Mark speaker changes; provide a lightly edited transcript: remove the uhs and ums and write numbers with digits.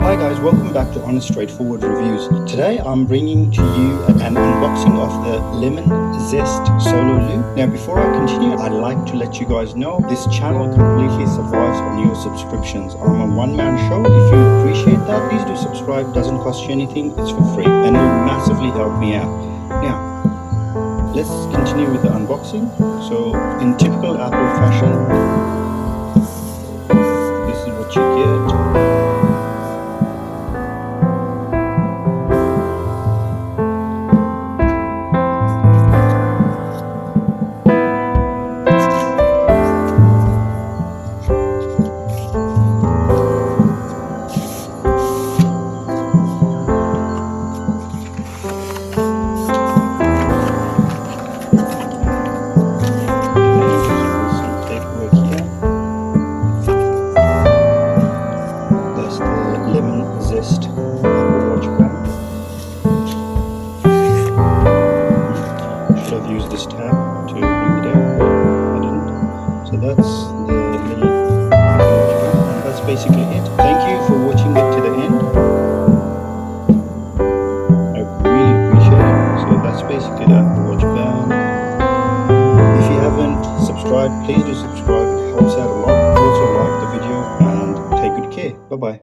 Speaker 1: Hi guys, welcome back to Honest Straightforward Reviews. Today I'm bringing to you an unboxing of the Lemon Zest Solo Loo. Now before I continue, I'd like to let you guys know this channel completely survives on your subscriptions. I'm a one-man show. If you appreciate that, please do subscribe. It doesn't cost you anything, it's for free and it will massively help me out. Now, let's continue with the unboxing. So in typical Apple fashion, this is what you get. Lemon Zest Apple Watch band. Should have used this tab to bring it out, but I didn't. So that's the little Apple Watch band, and that's basically it. Thank you for watching it to the end. I really appreciate it. So that's basically the Apple Watch band. If you haven't subscribed, please do subscribe. It helps out a lot. Also like the video and take good care. Bye bye.